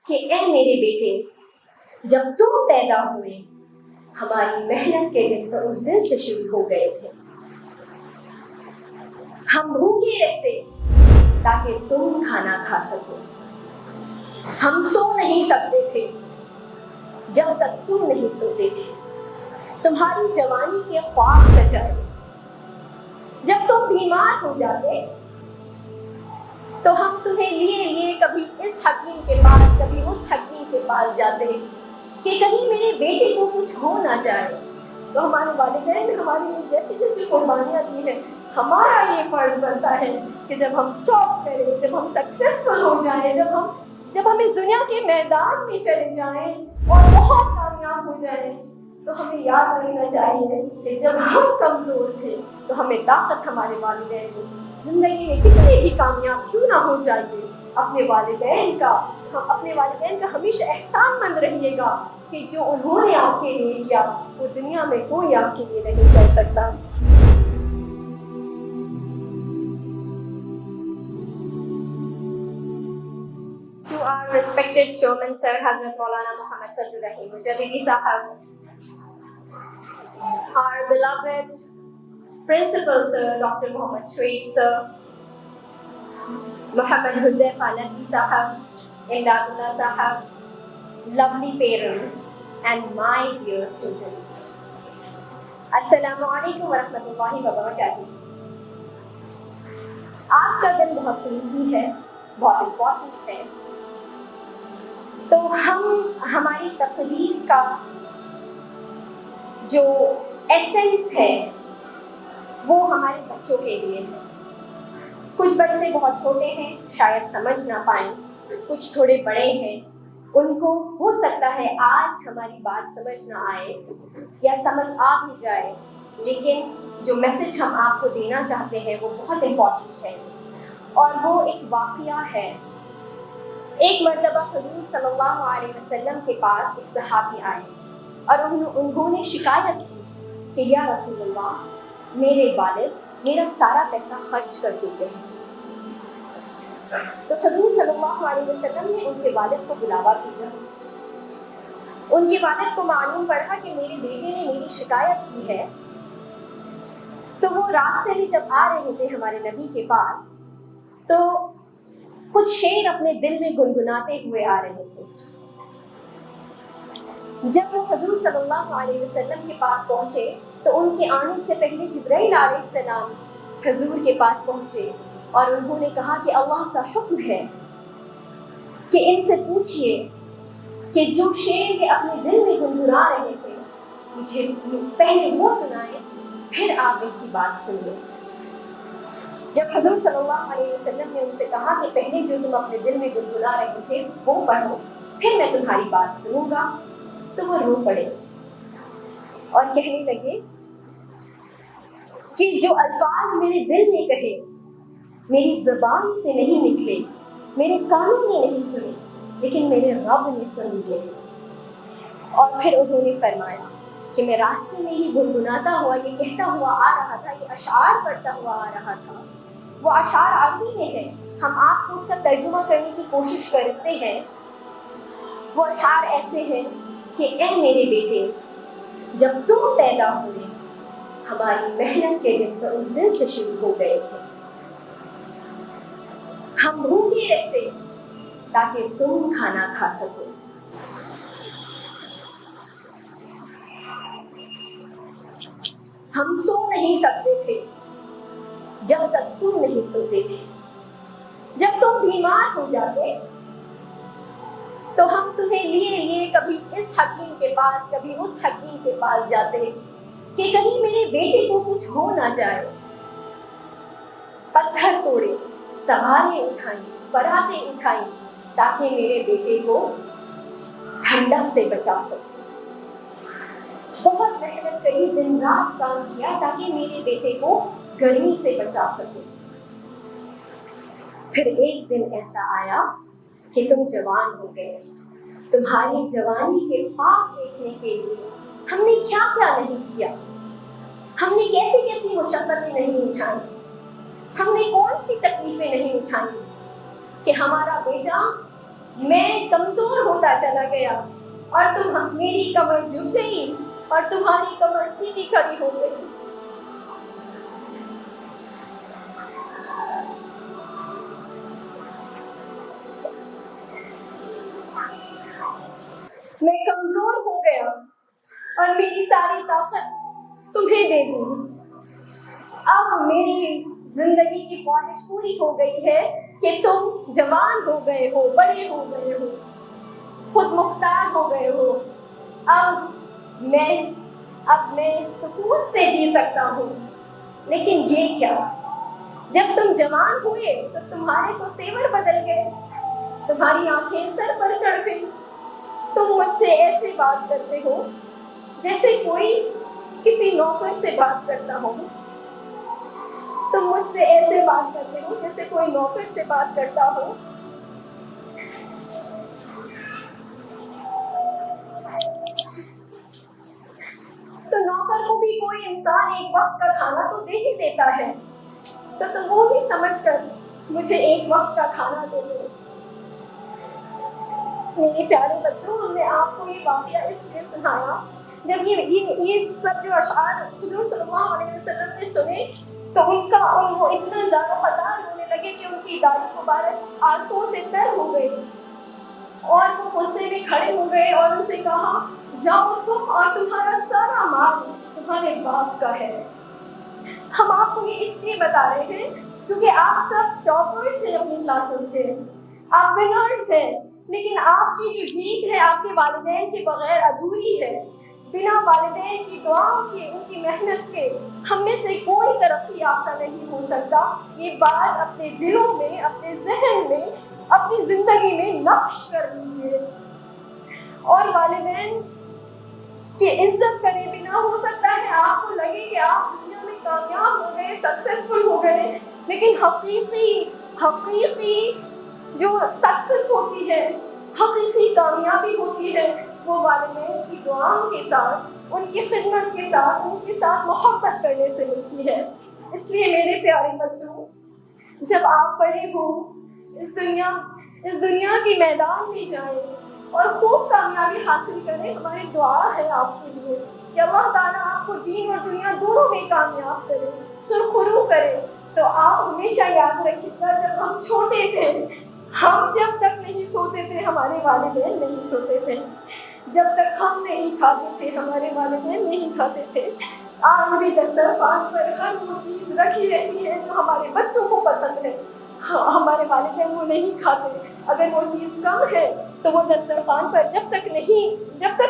کہ اے میرے بیٹے، جب تم پیدا ہوئے ہماری محنت کے دن تو اس دن سے شروع ہو گئے تھے۔ ہم بھوکے رہتے تاکہ تم کھانا کھا سکو، ہم سو نہیں سکتے تھے جب تک تم نہیں سوتے تھے، تمہاری جوانی کے خواب سجائے، جب تم بیمار ہو جاتے تو ہم تمہیں لیے کبھی اس حکیم کے پاس کبھی اس حکیم کے پاس جاتے کہ کہیں میرے بیٹے کو کچھ ہو نہ جائے۔ تو ہمارے والدین نے ہمارے لیے جیسی جیسی قربانیاں دی ہیں، ہمارا یہ فرض بنتا ہے کہ جب ہم ٹاپ کریں، جب ہم سکسیسفل ہو جائیں، جب ہم اس دنیا کے میدان میں چلے جائیں اور بہت کامیاب ہو جائیں، تو ہمیں یاد رکھنا چاہیے کہ جب ہم کمزور تھے تو ہمیں طاقت ہمارے والدین نے، زندگی میں کتنی بھی کامیاب کیوں نہ ہو جائیے، اپنے والدین کا ہمیشہ احسان مند رہیے گا کہ جو انہوں نے آپ کے لیے کیا وہ دنیا میں کوئی آپ کے لیے نہیں کر سکتا۔ To our respected chairman sir, Hazrat Maulana Muhammad Fazlur Rahim Mujahidi Sahab, our beloved principal sir, Dr. Muhammad Shaikh sir, Muhammad Huzaifa Nabi Sahab, Imdadullah Sahab, lovely parents and my dear students. Assalamu alaikum wa rahmatullahi wa barakatuh. آج کا دن بہت قیمتی ہے، بہت important ہے، تو ہماری تقریر کا جو ایسنس ہے وہ ہمارے بچوں کے لیے ہے۔ کچھ بچے بہت چھوٹے ہیں، شاید سمجھ نہ پائیں، کچھ تھوڑے بڑے ہیں، ان کو ہو سکتا ہے آج ہماری بات سمجھ نہ آئے یا سمجھ آ بھی جائے، لیکن جو میسج ہم آپ کو دینا چاہتے ہیں وہ بہت امپورٹنٹ ہے، اور وہ ایک واقعہ ہے۔ ایک مرتبہ حضور صلی اللہ علیہ وسلم کے پاس ایک صحابی آئے اور انہوں نے شکایت کی کہ یا رسول اللہ، میرے والد میرا سارا پیسہ خرچ کر دیتے ہیں۔ تو حضور صلی اللہ علیہ وسلم نے ان کے والد کو بلاوا بھیجا۔ ان کے والد کو معلوم پڑا کہ میرے بیٹے نے میری شکایت کی ہے، تو وہ راستے میں جب آ رہے تھے ہمارے نبی کے پاس تو کچھ شعر اپنے دل میں گنگناتے ہوئے آ رہے تھے۔ جب وہ حضور صلی اللہ علیہ وسلم کے پاس پہنچے تو ان کے آنے سے پہلے جبرائیل علیہ السلام حضور کے پاس پہنچے اور انہوں نے کہا کہ اللہ کا حکم ہے کہ ان سے پوچھئے کہ جو شعر یہ اپنے دل میں گنگنا رہے تھے مجھے پہلے وہ سنائیں، پھر آپ ان کی بات سنیے۔ جب حضور صلی اللہ علیہ وسلم نے ان سے کہا کہ پہلے جو تم اپنے دل میں گنگنا رہے تھے وہ پڑھو، پھر میں تمہاری بات سنوں گا، تو وہ رو پڑے اور کہنے لگے کہ جو الفاظ میرے دل نے کہے، میری زبان سے نہیں نکلے، میرے کانوں نے نہیں سنے، لیکن میرے رب نے سن لیے۔ اور پھر انہوں نے فرمایا کہ میں راستے میں ہی گنگناتا ہوا یہ کہتا ہوا آ رہا تھا، یہ اشعار پڑھتا ہوا آ رہا تھا۔ وہ اشعار عربی میں ہیں، ہم آپ کو اس کا ترجمہ کرنے کی کوشش کرتے ہیں۔ وہ اشعار ایسے ہیں کہ اے میرے بیٹے، جب تم پیدا ہوئے ہماری محنت کے دن تو اس دن سے شروع ہو گئے تھے۔ ہم بھوکے رہتے تاکہ تم کھانا کھا سکو، ہم سو نہیں سکتے تھے جب تک تم نہیں سوتے تھے، جب تم بیمار ہو جاتے تو ہم تمہیں لیے کبھی اس حکیم کے پاس کبھی اس حکیم کے پاس جاتے کہ کہیں میرے بیٹے کو کچھ ہو نہ جائے۔ پتھر توڑے، تلواریں اٹھائیں، براتیں اٹھائیں تاکہ میرے بیٹے کو ٹھنڈک سے بچا سکوں۔ بہت محنت کری، دن رات کام کیا تاکہ میرے بیٹے کو گرمی سے بچا سکوں۔ پھر ایک دن ایسا آیا کہ تم جوان ہو گئے، تمہاری جوانی کے خواب دیکھنے کے لیے ہم نے کیا کیا نہیں کیا، ہم نے کیسی کیسی مشقتیں نہیں اٹھائیں، ہم نے کون سی تکلیفیں نہیں اٹھائیں کہ ہمارا بیٹا میں کمزور ہوتا چلا گیا اور میری کمر جھک گئی اور تمہاری کمر سیدھی کھڑی ہو گئی. میں کمزور ہو گیا اور میری ساری طاقت تمہیں دے دی. اب میری زندگی کی خواہش پوری ہو گئی ہے کہ تم جوان ہو گئے ہو، بڑے ہو گئے ہو، خود مختار ہو گئے ہو. اب میں سکون سے جی سکتا ہوں. لیکن یہ کیا، جب تم جوان ہوئے تو تمہارے تو تیور بدل گئے، تمہاری آنکھیں سر پر چڑھ گئی. تم مجھ سے ایسے بات کرتے ہو جیسے کوئی کسی نوکر سے بات کرتا ہو. تم مجھ سے ایسے بات کرتے ہو جیسے کوئی نوکر سے بات کرتا ہو. تو نوکر کو بھی کوئی انسان ایک وقت کا کھانا تو دے ہی دیتا ہے، تو تم وہ بھی سمجھ کر مجھے ایک وقت کا کھانا دے دو. میرے پیارے بچوں، ہم نے آپ کو یہ واقعہ اس لیے سنایا جب یہ سب جو اشعار حضور صلی اللہ علیہ وسلم نے سنے تو وہ اتنا زیادہ پتار ہونے لگے کہ ان کی داڑھی مبارک آنسوؤں سے تر ہو گئی اور وہ غصے میں کھڑے ہو گئے اور ان سے کہا، جاؤ تم اور تمہارا سارا مال تمہارے باپ کا ہے. ہم آپ کو یہ اس لیے بتا رہے ہیں کیونکہ آپ سب ٹاپرز ہیں اپنی کلاسز کے، آپ ونرز ہیں، لیکن آپ کی جو جیت ہے آپ کے والدین کے بغیر ادھوری ہے. بنا والدین کی دعاؤں کے، ان کی محنت کے ہم میں سے کوئی ترقی یافتہ نہیں ہو سکتا. یہ بات اپنے دلوں میں، اپنے ذہن میں، اپنی زندگی میں نقش کر لیجیے. اور والدین کی عزت کرے بنا ہو سکتا ہے آپ کو لگے کہ آپ دنیا میں کامیاب ہو گئے، سکسیسفل ہو گئے، لیکن حقیقی جو سکسیس ہوتی ہے، حقیقی کامیابی ہوتی ہے، وہ والدین کی دعاؤں کے ساتھ، ان کی خدمت کے ساتھ، ان کے ساتھ محبت کرنے سے ملتی ہے. اس لیے میرے پیارے بچوں، جب آپ بڑے ہو اس دنیا کے میدان میں جائیں اور خوب کامیابی حاصل کریں، ہماری دعا ہے آپ کے لیے کہ اللہ تعالیٰ آپ کو دین اور دنیا دونوں میں کامیاب کرے، سرخرو کرے. تو آپ ہمیشہ یاد رکھیے گا، جب ہم چھوٹے تھے، ہم جب تک نہیں سوتے تھے ہمارے والدین نہیں سوتے تھے، جب تک ہم نہیں کھاتے تھے ہمارے والدین نہیں کھاتے تھے. آج بھی دسترخوان پر ہر وہ چیز رکھی رہتی ہے جو ہمارے بچوں کو پسند ہے، ہمارے والدین وہ نہیں کھاتے. اگر وہ چیز کم ہے تو وہ دسترخوان پر جب تک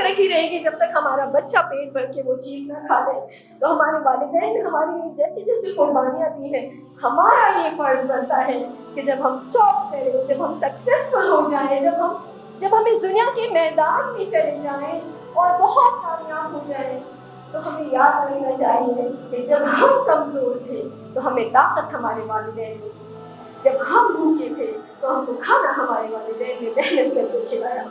رکھی رہے گی جب تک ہمارا بچہ پیٹ بھر کے وہ چیز نہ کھا لے. تو ہمارے والدین نے ہمارے لیے جیسی جیسی قربانیاں دی ہیں، ہمارا یہ فرض بنتا ہے کہ جب ہم ٹاپ کریں، جب ہم سکسیسفل ہو جائیں، جب ہم اس دنیا کے میدان میں چلے جائیں اور بہت کامیاب ہو جائیں، تو ہمیں یاد رکھنا چاہیے کہ جب ہم کمزور تھے تو ہمیں طاقت ہمارے والدین نے دی، جب ہم بھوکے تھے تو ہم کو کھانا ہمارے والدین نے محنت کر کے کھلایا.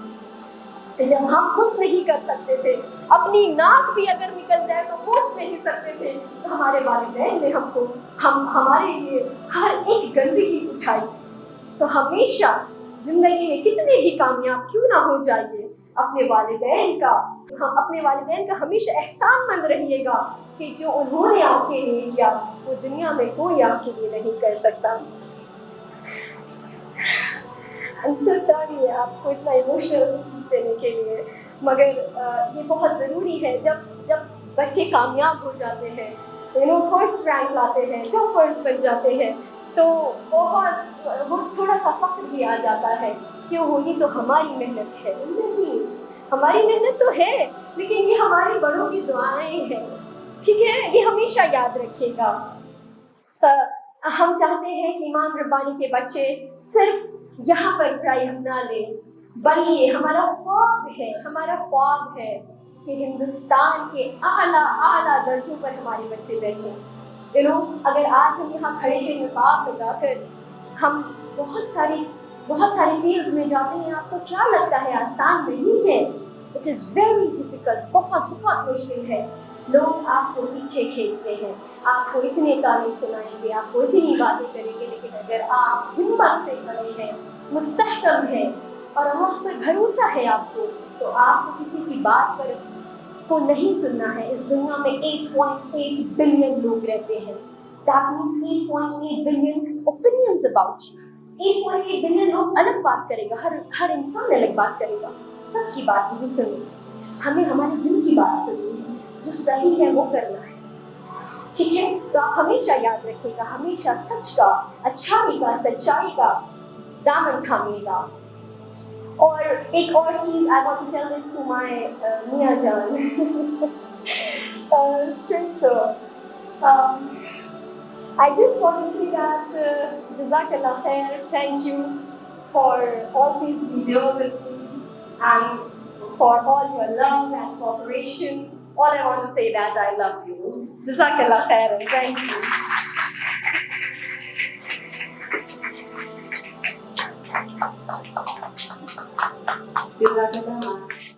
جب ہم کچھ نہیں کر سکتے تھے، اپنی ناک بھی اگر نکل جائے تو پوچھ نہیں سکتے تھے، تو ہمارے والدین نے ہمارے لیے ہر ایک گندگی اٹھائی. تو ہمیشہ زندگی میں کتنے بھی کامیاب کیوں نہ ہو جائیے، اپنے والدین کا ہمیشہ احسان مند رہیے گا کہ جو انہوں نے آپ کے لیے کیا وہ دنیا میں کوئی آپ کے لیے نہیں کر سکتا. I'm so sorry آپ کو اتنا ایموشنل اسپیچ دینے کے لیے، مگر یہ بہت ضروری ہے. جب بچے کامیاب ہو جاتے ہیں، فرسٹ رینک لاتے ہیں، ٹاپرز بن جاتے ہیں، تو وہ تھوڑا سا فخر بھی آ جاتا ہے کہ یہ تو ہماری محنت ہے. نہیں، ہماری محنت تو ہے لیکن یہ ہمارے بڑوں کی دعائیں ہیں. ٹھیک ہے، یہ ہمیشہ یاد رکھیے گا. ہم چاہتے ہیں کہ امام ربانی کے بچے صرف یہاں پر پرائز نہ لیں، بلکہ ہمارا خواب ہے کہ ہندوستان کے اعلیٰ درجوں پر ہمارے بچے بیٹھیں. اگر آج ہم یہاں کھڑے ہیں نقاب لگا کر، ہم بہت ساری فیلڈز میں جاتے ہیں، آپ کو کیا لگتا ہے آسان نہیں ہے؟ اٹ از ویری ڈیفیکلٹ، بہت مشکل ہے. لوگ آپ کو پیچھے کھینچتے ہیں، آپ کو اتنے تعریف سنائیں گے، آپ کو اتنی باتیں کریں گے، لیکن اگر آپ ہمت سے کھڑے ہیں، مستحکم ہیں، اور اللہ پر بھروسہ ہے آپ کو آپ کو کسی کی بات پر کو نہیں سننا ہے. اس دنیا میں 8.8 بلین لوگ رہتے ہیں. That means 8.8 billion opinions about you. 8.8 billion لوگ الگ بات کرے گا, ہر انسان الگ بات کرے گا. سب کی بات نہیں سننی, ہمیں ہمارے دل کی بات سننی ہے, جو صحیح ہے وہ کرنا ہے. ٹھیک ہے, تو آپ ہمیشہ یاد رکھیے گا, ہمیشہ سچ کا, اچھائی کا, سچائی کا دامن تھامیے گا. اور ایک اور چیز I want to tell this to my Mia Jan. So, I just want to say that Jazakallah khair, thank you for always being here with me and for all your love and cooperation. All I want to say that I love you. Jazakallah khair and thank you. جزاک اللہ.